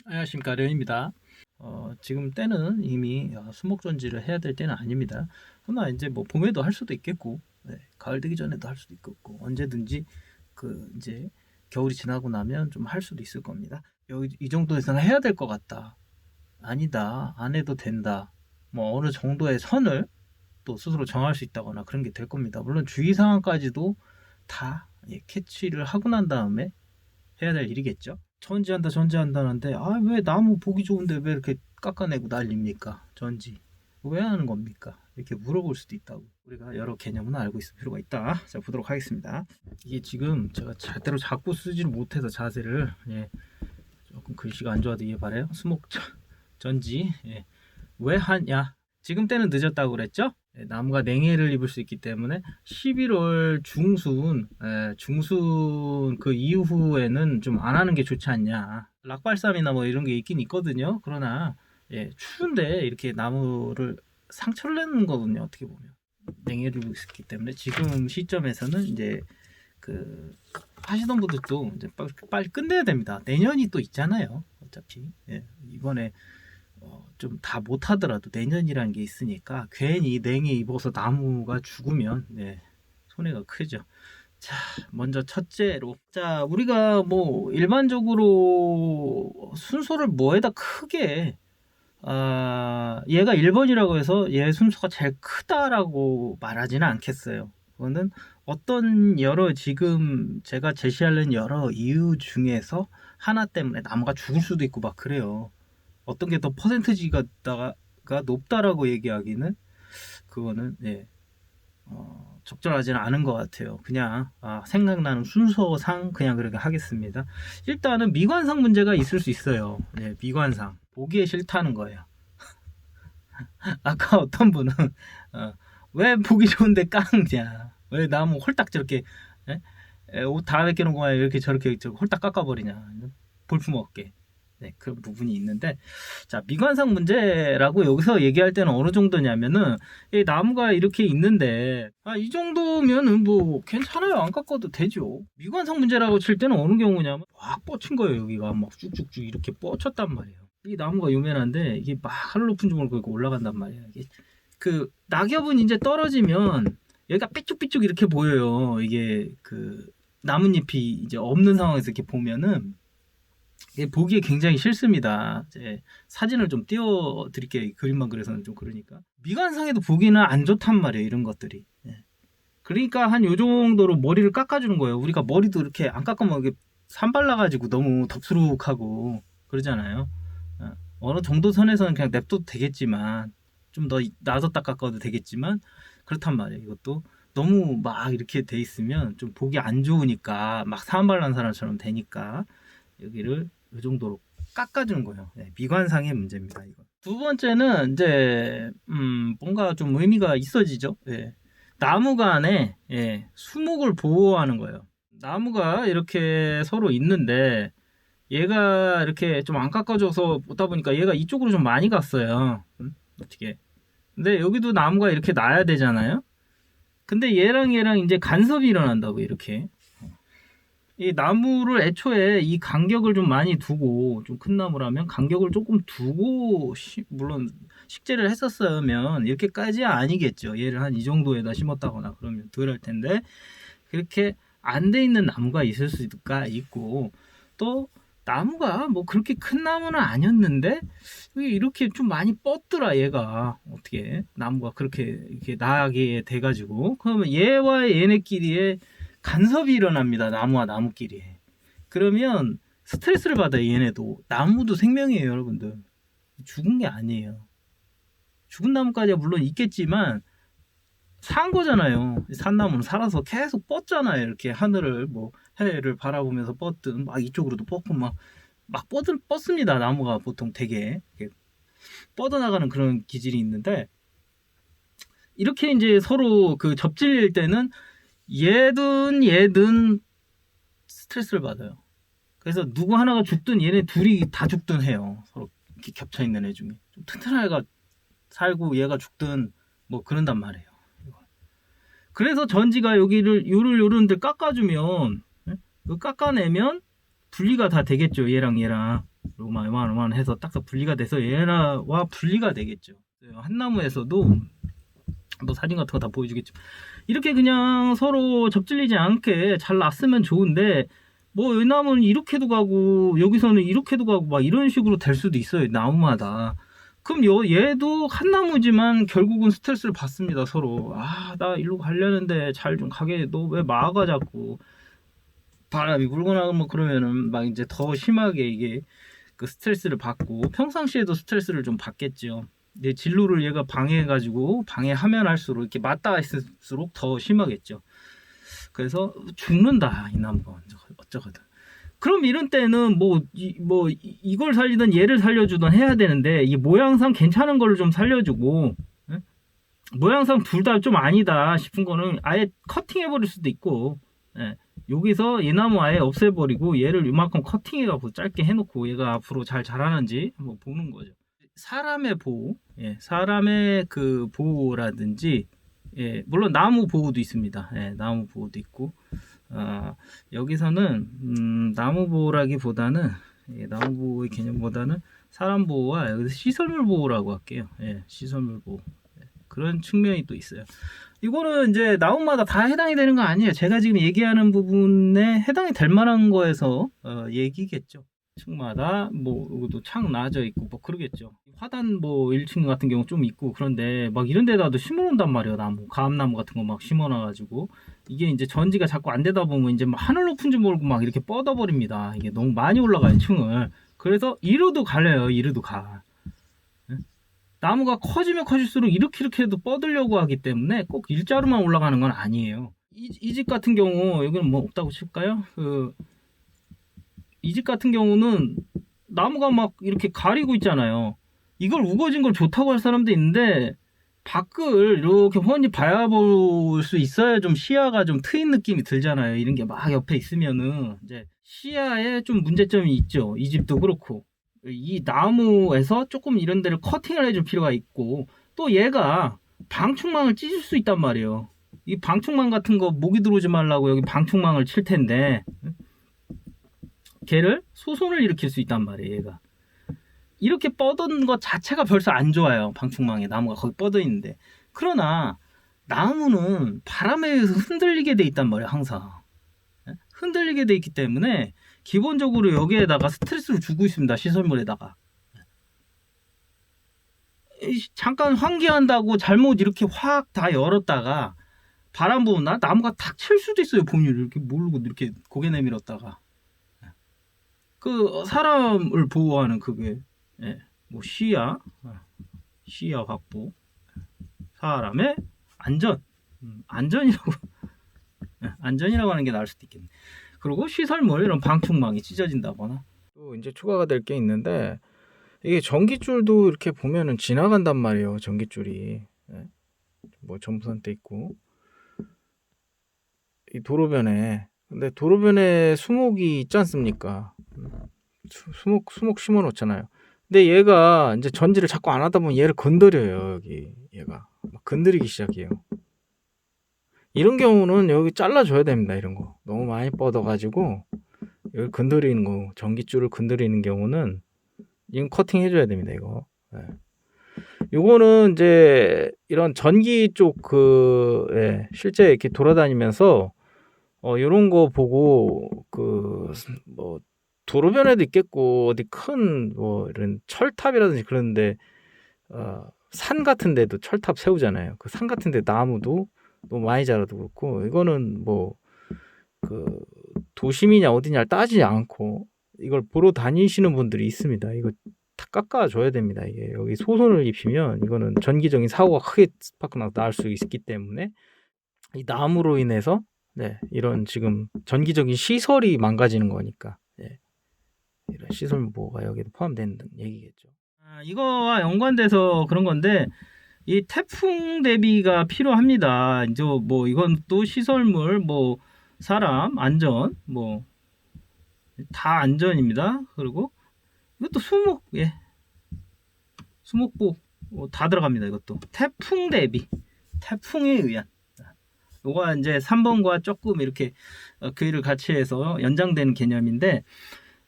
안녕하십니까, 려입니다. 지금 때는 이미 수목전지를 해야 될 때는 아닙니다. 그러나 이제 뭐 봄에도 할 수도 있겠고, 네, 가을 되기 전에도 할 수도 있겠고, 언제든지 이제 겨울이 지나고 나면 좀 할 수도 있을 겁니다. 여기 이 정도에서는 해야 될 것 같다. 아니다, 안 해도 된다. 뭐 어느 정도의 선을 또 스스로 정할 수 있다거나 그런 게 될 겁니다. 물론 주의 사항까지도 다 캐치를 하고 난 다음에 해야 될 일이겠죠. 전지한다는데 왜 나무 보기 좋은데 왜 이렇게 깎아내고 난립니까? 전지 왜 하는 겁니까? 이렇게 물어볼 수도 있다고. 우리가 여러 개념은 알고 있을 필요가 있다. 자, 보도록 하겠습니다. 이게 지금 제가 제대로 잡고 쓰지를 못해서 자세를 조금 글씨가 안 좋아도 이해 바래요. 수목 전지 왜 하냐? 지금 때는 늦었다고 그랬죠? 나무가 냉해를 입을 수 있기 때문에 11월 중순 그 이후에는 좀 안 하는 게 좋지 않냐. 락발삼이나 뭐 이런 게 있긴 있거든요. 그러나 추운데 이렇게 나무를 상처를 내는 거거든요. 어떻게 보면 냉해를 입고 있기 때문에 지금 시점에서는 이제 그 하시던 분들도 이제 빨리 끝내야 됩니다. 내년이 또 있잖아요. 어차피 이번에 좀 다 못하더라도 내년이라는 게 있으니까 괜히 냉해 입어서 나무가 죽으면 손해가 크죠. 자, 먼저 첫째로, 자, 우리가 뭐 일반적으로 순서를 뭐에다 크게 얘가 1번이라고 해서 얘 순서가 제일 크다라고 말하지는 않겠어요. 그거는 어떤 여러 지금 제가 제시하는 여러 이유 중에서 하나 때문에 나무가 죽을 수도 있고 막 그래요. 어떤 게 더 퍼센트지가 높다라고 얘기하기는 그거는 적절하지는 않은 것 같아요. 그냥 생각나는 순서상 그냥 그렇게 하겠습니다. 일단은 미관상 문제가 있을 수 있어요. 미관상 보기에 싫다는 거예요. 아까 어떤 분은 왜 보기 좋은데 깎냐, 왜 나무 홀딱 저렇게 옷 다 벗겨놓은 거야 이렇게 저렇게 홀딱 깎아버리냐, 볼품없게. 그런 부분이 있는데, 자, 미관상 문제라고 여기서 얘기할 때는 어느 정도냐면은 이 나무가 이렇게 있는데 이 정도면은 뭐 괜찮아요, 안 깎아도 되죠. 미관상 문제라고 칠 때는 어느 경우냐면 막 뻗친 거예요. 여기가 막 쭉쭉쭉 이렇게 뻗쳤단 말이에요. 이 나무가 요면한데 이게 막 하늘 높은 주먹을 걸고 올라간단 말이에요. 이게 그 낙엽은 이제 떨어지면 여기가 삐쭉삐쭉 이렇게 보여요. 이게 그 나뭇잎이 이제 없는 상황에서 이렇게 보면은 보기에 굉장히 싫습니다. 이제 사진을 좀 띄워드릴게요. 그림만 그려서는 좀 그러니까. 미관상에도 보기는 안 좋단 말이에요. 이런 것들이. 그러니까 한 요 정도로 머리를 깎아주는 거예요. 우리가 머리도 이렇게 안 깎으면 이게 산발라가지고 너무 덥수룩하고 그러잖아요. 어느 정도 선에서는 그냥 냅둬도 되겠지만, 좀 더 놔뒀다 깎아도 되겠지만, 그렇단 말이에요. 이것도 너무 막 이렇게 돼 있으면 좀 보기 안 좋으니까 막 산발난 사람처럼 되니까 여기를 이 정도로 깎아주는 거예요. 미관상의 문제입니다. 이거. 두 번째는 이제 뭔가 좀 의미가 있어지죠. 나무가 안에 수목을 보호하는 거예요. 나무가 이렇게 서로 있는데 얘가 이렇게 좀 안 깎아줘서 보다 보니까 얘가 이쪽으로 좀 많이 갔어요. 어떻게? 근데 여기도 나무가 이렇게 나야 되잖아요. 근데 얘랑 이제 간섭이 일어난다고 이렇게. 이 나무를 애초에 이 간격을 좀 많이 두고, 좀 큰 나무라면 간격을 조금 두고 물론 식재를 했었으면 이렇게까지 아니겠죠. 얘를 한 이 정도에다 심었다거나 그러면 덜 할 텐데, 그렇게 안 돼 있는 나무가 있을 수가 있고, 또 나무가 뭐 그렇게 큰 나무는 아니었는데 이렇게 좀 많이 뻗더라. 얘가 어떻게 나무가 그렇게 이렇게 나게 돼가지고, 그러면 얘와 얘네끼리의 간섭이 일어납니다. 나무와 나무끼리. 그러면 스트레스를 받아요. 얘네도. 나무도 생명이에요, 여러분들. 죽은 게 아니에요. 죽은 나무까지야 물론 있겠지만 산 거잖아요. 산나무는 살아서 계속 뻗잖아요. 이렇게 하늘을 뭐 해를 바라보면서 뻗든 막 이쪽으로도 뻗고 막 뻗습니다. 나무가 보통 되게 뻗어나가는 그런 기질이 있는데, 이렇게 이제 서로 그 접질릴 때는 얘든 스트레스를 받아요. 그래서 누구 하나가 죽든 얘네 둘이 다 죽든 해요. 서로 이렇게 겹쳐 있는 애 중에 좀 튼튼한 애가 살고 얘가 죽든 뭐 그런단 말이에요. 그래서 전지가 여기를 요런데 깎아주면, 깎아내면 분리가 다 되겠죠. 얘랑 요만 해서 딱딱 분리가 돼서 얘와 분리가 되겠죠. 한 나무에서도 뭐 사진 같은 거 다 보여주겠죠. 이렇게 그냥 서로 접질리지 않게 잘 놨으면 좋은데 뭐 이 나무는 이렇게도 가고 여기서는 이렇게도 가고 막 이런 식으로 될 수도 있어요. 나무마다. 그럼 얘도 한 나무지만 결국은 스트레스를 받습니다. 서로. 아, 나 일로 가려는데 잘 좀 가게. 너 왜 막아 자꾸. 바람이 불고 나면 그러면은 막 이제 더 심하게 이게 그 스트레스를 받고 평상시에도 스트레스를 좀 받겠죠. 내 진로를 얘가 방해해가지고 방해하면 할수록 이렇게 맞닿아 있을수록 더 심하겠죠. 그래서 죽는다 이 나무가 어쩌거든. 그럼 이런 때는 이걸 살리든 얘를 살려주든 해야 되는데 이 모양상 괜찮은 거를 좀 살려주고 모양상 둘 다 좀 아니다 싶은 거는 아예 커팅해버릴 수도 있고 여기서 이 나무 아예 없애버리고 얘를 이만큼 커팅해가지고 짧게 해놓고 얘가 앞으로 잘 자라는지 한번 보는 거죠. 사람의 보호, 사람의 그 보호라든지, 물론 나무 보호도 있습니다. 나무 보호도 있고, 여기서는 나무 보호라기보다는 나무 보호의 개념보다는 사람 보호와 여기서 시설물 보호라고 할게요. 시설물 보호. 그런 측면이 또 있어요. 이거는 이제 나무마다 다 해당이 되는 거 아니에요. 제가 지금 얘기하는 부분에 해당이 될 만한 거에서 얘기겠죠. 층마다 뭐 이것도 창 나져 있고 뭐 그러겠죠. 화단 뭐 1층 같은 경우 좀 있고 그런데 막 이런 데다도 심어 놓는단 말이에요. 나무, 가압나무 같은 거 막 심어 놔 가지고 이게 이제 전지가 자꾸 안 되다 보면 이제 막 하늘 높은 줄 모르고 막 이렇게 뻗어 버립니다. 이게 너무 많이 올라가요, 층을. 그래서 이리도 갈려요. 이리도 가. 나무가 커지면 커질수록 이렇게 해도 뻗으려고 하기 때문에 꼭 일자로만 올라가는 건 아니에요. 이 집 같은 경우 여기는 뭐 없다고 칠까요? 이 집 같은 경우는 나무가 막 이렇게 가리고 있잖아요. 이걸 우거진 걸 좋다고 할 사람도 있는데 밖을 이렇게 훤히 봐야 볼 수 있어야 좀 시야가 좀 트인 느낌이 들잖아요. 이런 게 막 옆에 있으면은 이제 시야에 좀 문제점이 있죠. 이 집도 그렇고. 이 나무에서 조금 이런 데를 커팅을 해줄 필요가 있고 또 얘가 방충망을 찢을 수 있단 말이에요. 이 방충망 같은 거 모기 들어오지 말라고 여기 방충망을 칠 텐데 걔를 소손을 일으킬 수 있단 말이에요. 얘가 이렇게 뻗은 것 자체가 벌써 안 좋아요. 방충망에 나무가 거기 뻗어 있는데 그러나 나무는 바람에 의해서 흔들리게 돼 있단 말이에요. 항상 흔들리게 돼 있기 때문에 기본적으로 여기에다가 스트레스를 주고 있습니다. 시설물에다가. 잠깐 환기한다고 잘못 이렇게 확 다 열었다가 바람 부나 나무가 탁 칠 수도 있어요. 봄일 이렇게 모르고 이렇게 고개 내밀었다가. 그 사람을 보호하는 그게 뭐 시야 확보, 사람의 안전, 안전이라고 하는 게 나을 수도 있겠네. 그리고 시설물 이런 방충망이 찢어진다거나 또 이제 추가가 될 게 있는데 이게 전기줄도 이렇게 보면은 지나간단 말이에요. 전기줄이 뭐 전부선대 있고 이 도로변에 근데 도로변에 수목이 있지 않습니까? 수목 심어 놓잖아요. 근데 얘가 이제 전지를 자꾸 안 하다 보면 얘를 건드려요. 여기 얘가 막 건드리기 시작해요. 이런 경우는 여기 잘라줘야 됩니다. 이런 거 너무 많이 뻗어가지고 여기 건드리는 거 전기줄을 건드리는 경우는 이건 커팅 해줘야 됩니다. 이거 요거는 이제 이런 전기 쪽 실제 이렇게 돌아다니면서 요런 거 보고 뭐 도로변에도 있겠고 어디 큰 뭐 이런 철탑이라든지 그런데 산 같은 데도 철탑 세우잖아요. 그 산 같은 데 나무도 너무 많이 자라도 그렇고 이거는 뭐 도심이냐 어디냐를 따지지 않고 이걸 보러 다니시는 분들이 있습니다. 이거 다 깎아줘야 됩니다. 이게 여기 소손을 입히면 이거는 전기적인 사고가 크게 스파크 날 수 있기 때문에 이 나무로 인해서 이런 지금 전기적인 시설이 망가지는 거니까 이런 시설 보호가 여기도 포함되는 얘기겠죠. 이거와 연관돼서 그런 건데 이 태풍 대비가 필요합니다. 이제 뭐 이건 또 시설물 뭐 사람 안전 뭐 다 안전입니다. 그리고 이것도 수목 수목보 다 들어갑니다. 이것도 태풍 대비 태풍에 의한 요거 이제 3번과 조금 이렇게 그 일을 같이 해서 연장되는 개념인데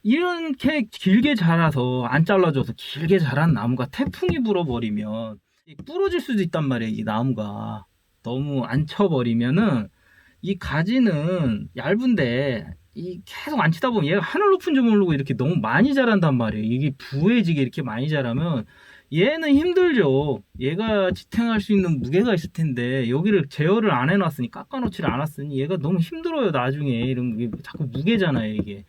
이렇게 길게 자라서 안 잘라줘서 길게 자란 나무가 태풍이 불어버리면 부러질 수도 있단 말이에요. 이 나무가 너무 안 쳐버리면은 이 가지는 얇은데 이 계속 안 치다 보면 얘가 하늘 높은 줄 모르고 이렇게 너무 많이 자란단 말이에요. 이게 부해지게 이렇게 많이 자라면 얘는 힘들죠. 얘가 지탱할 수 있는 무게가 있을 텐데 여기를 제어를 안 해놨으니 깎아놓지를 않았으니 얘가 너무 힘들어요. 나중에 이런 게 자꾸 무게잖아요. 이게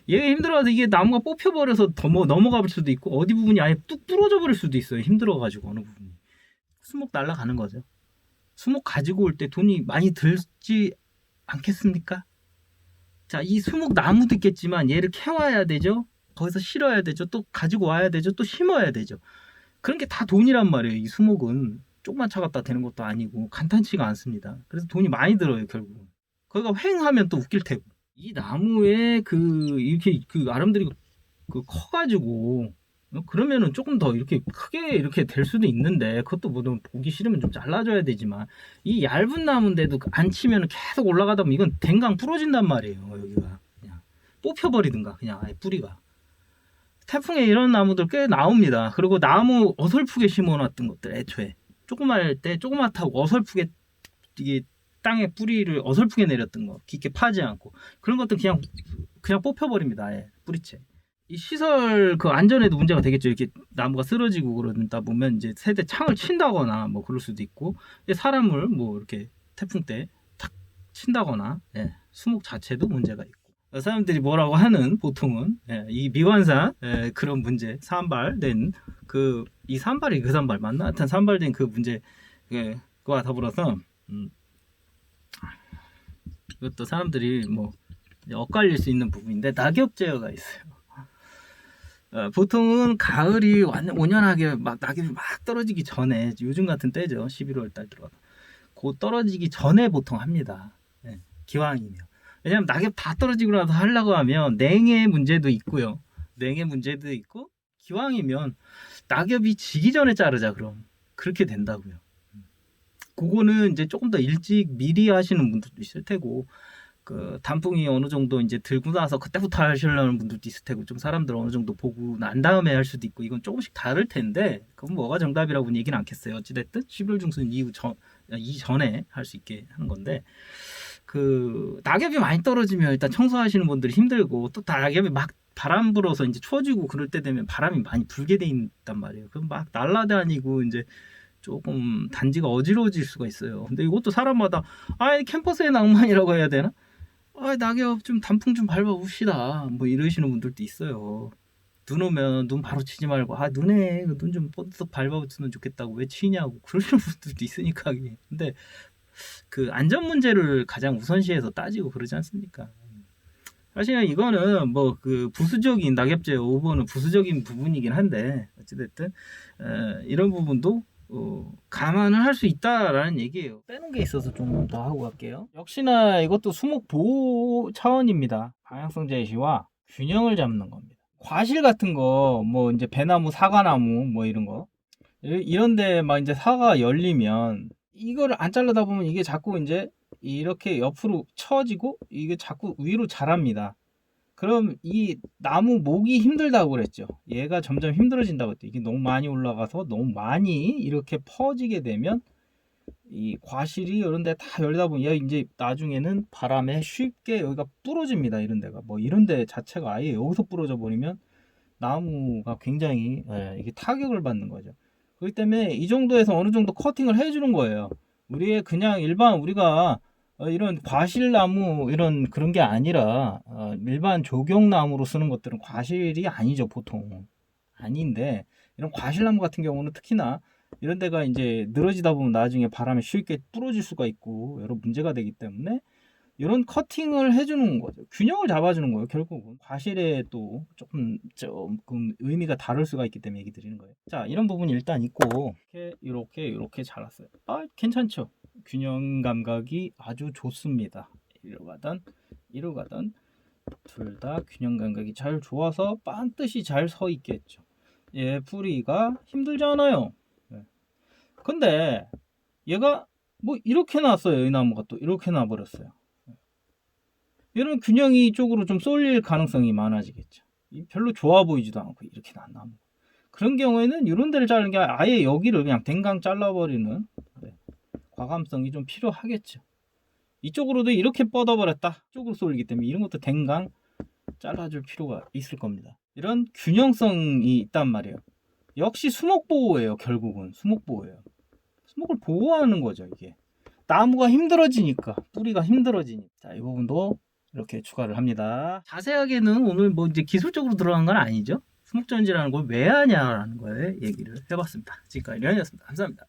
얘가 힘들어서 이게 나무가 뽑혀버려서 넘어가 볼 수도 있고 어디 부분이 아예 뚝 부러져 버릴 수도 있어요. 힘들어가지고 어느 부분이 수목 날아가는 거죠. 수목 가지고 올 때 돈이 많이 들지 않겠습니까? 자, 이 수목 나무도 있겠지만 얘를 캐와야 되죠. 거기서 실어야 되죠. 또 가지고 와야 되죠. 또 심어야 되죠. 그런 게 다 돈이란 말이에요. 이 수목은 조금만 차갖다 되는 것도 아니고 간단치가 않습니다. 그래서 돈이 많이 들어요, 결국은. 거기가 횡하면 또 웃길 테고. 이 나무에 이렇게 아름드리 커가지고 그러면은 조금 더 이렇게 크게 이렇게 될 수도 있는데 그것도 뭐 보기 싫으면 좀 잘라줘야 되지만 이 얇은 나무인데도 안 치면 계속 올라가다 보면 이건 댕강 부러진단 말이에요. 여기가 그냥 뽑혀버리든가 그냥 아예 뿌리가. 태풍에 이런 나무들 꽤 나옵니다. 그리고 나무 어설프게 심어놨던 것들 애초에 조그마할 때 조그맣다고 어설프게 이게 땅에 뿌리를 어설프게 내렸던 거 깊게 파지 않고 그런 것들 그냥 뽑혀버립니다. 아예 뿌리채. 이 시설 안전에도 문제가 되겠죠. 이렇게 나무가 쓰러지고 그러다 보면 이제 세대 창을 친다거나 뭐 그럴 수도 있고 사람을 뭐 이렇게 태풍 때 탁 친다거나 수목 자체도 문제가 있고 사람들이 뭐라고 하는 보통은 이 미완산 그런 문제 산발된 이 산발이 그 산발 맞나? 하여튼 산발된 그 문제 그와 더불어서 이것도 사람들이 뭐 엇갈릴 수 있는 부분인데 낙엽 제어가 있어요. 보통은 가을이 온연하게 막 낙엽이 막 떨어지기 전에 요즘 같은 때죠. 11월 달 들어가서 곧 떨어지기 전에 보통 합니다. 기왕이면. 왜냐면 낙엽 다 떨어지고 나서 하려고 하면 냉해 문제도 있고요. 냉해 문제도 있고 기왕이면 낙엽이 지기 전에 자르자 그럼 그렇게 된다고요. 그거는 이제 조금 더 일찍 미리 하시는 분들도 있을 테고 단풍이 어느 정도 이제 들고 나서 그때부터 하시려는 분들도 있을 테고 좀 사람들 어느 정도 보고 난 다음에 할 수도 있고 이건 조금씩 다를 텐데 그건 뭐가 정답이라고는 얘기는 않겠어요. 어찌됐든 11월 중순 이전에 할 수 있게 하는 건데 낙엽이 많이 떨어지면 일단 청소하시는 분들이 힘들고 또 낙엽이 막 바람 불어서 이제 추워지고 그럴 때 되면 바람이 많이 불게 돼 있단 말이에요. 그럼 막 날아다니고 이제 조금 단지가 어지러워질 수가 있어요. 근데 이것도 사람마다 캠퍼스의 낭만이라고 해야 되나? 낙엽 좀 단풍 좀 밟아봅시다. 뭐 이러시는 분들도 있어요. 눈 오면 눈 바로 치지 말고 눈에 눈 좀 뻗어서 밟아주면 좋겠다고 왜 치냐고 그러시는 분들도 있으니까. 근데 안전 문제를 가장 우선시해서 따지고 그러지 않습니까? 사실 이거는 뭐 부수적인 낙엽제 5번은 부수적인 부분이긴 한데 어찌됐든 이런 부분도 감안을 할 수 있다라는 얘기예요. 빼놓은 게 있어서 좀 더 하고 갈게요. 역시나 이것도 수목 보호 차원입니다. 방향성 제시와 균형을 잡는 겁니다. 과실 같은 거, 뭐 이제 배나무, 사과나무, 뭐 이런 거, 이런데 막 이제 사과가 열리면 이거를 안 자르다 보면 이게 자꾸 이제 이렇게 옆으로 처지고 이게 자꾸 위로 자랍니다. 그럼 이 나무 목이 힘들다고 그랬죠. 얘가 점점 힘들어진다고 했죠. 이게 너무 많이 올라가서 너무 많이 이렇게 퍼지게 되면 이 과실이 이런 데 다 열다 보면 얘 이제 나중에는 바람에 쉽게 여기가 부러집니다. 이런 데가 뭐 이런 데 자체가 아예 여기서 부러져 버리면 나무가 굉장히 이게 타격을 받는 거죠. 그렇기 때문에 이 정도에서 어느 정도 커팅을 해주는 거예요. 우리의 그냥 일반 우리가 이런 과실나무 이런 그런 게 아니라 일반 조경나무로 쓰는 것들은 과실이 아니죠. 보통 아닌데 이런 과실나무 같은 경우는 특히나 이런 데가 이제 늘어지다 보면 나중에 바람에 쉽게 부러질 수가 있고 여러 문제가 되기 때문에 이런 커팅을 해주는 거죠. 균형을 잡아주는 거예요. 결국은 과실에 또 조금 의미가 다를 수가 있기 때문에 얘기 드리는 거예요. 자, 이런 부분이 일단 있고 이렇게 잘랐어요. 괜찮죠? 균형 감각이 아주 좋습니다. 이로 가던 둘 다 균형 감각이 잘 좋아서 반드시 잘 서 있겠죠. 뿌리가 힘들지 않아요. 근데 얘가 뭐 이렇게 나왔어요. 이 나무가 또 이렇게 나버렸어요. 이런 균형이 쪽으로 좀 쏠릴 가능성이 많아지겠죠. 별로 좋아 보이지도 않고 이렇게 나무. 그런 경우에는 이런 데를 자르는 게 아예 여기를 그냥 댕강 잘라버리는 과감성이 좀 필요하겠죠. 이쪽으로도 이렇게 뻗어버렸다. 이쪽으로 쏠리기 때문에 이런 것도 댕강 잘라줄 필요가 있을 겁니다. 이런 균형성이 있단 말이에요. 역시 수목보호예요. 결국은 수목보호예요. 수목을 보호하는 거죠. 이게 나무가 힘들어지니까, 뿌리가 힘들어지니까. 자, 이 부분도 이렇게 추가를 합니다. 자세하게는 오늘 뭐 이제 기술적으로 들어간 건 아니죠. 수목전지라는 걸 왜 하냐라는 거에 얘기를 해봤습니다. 지금까지 련이었습니다. 감사합니다.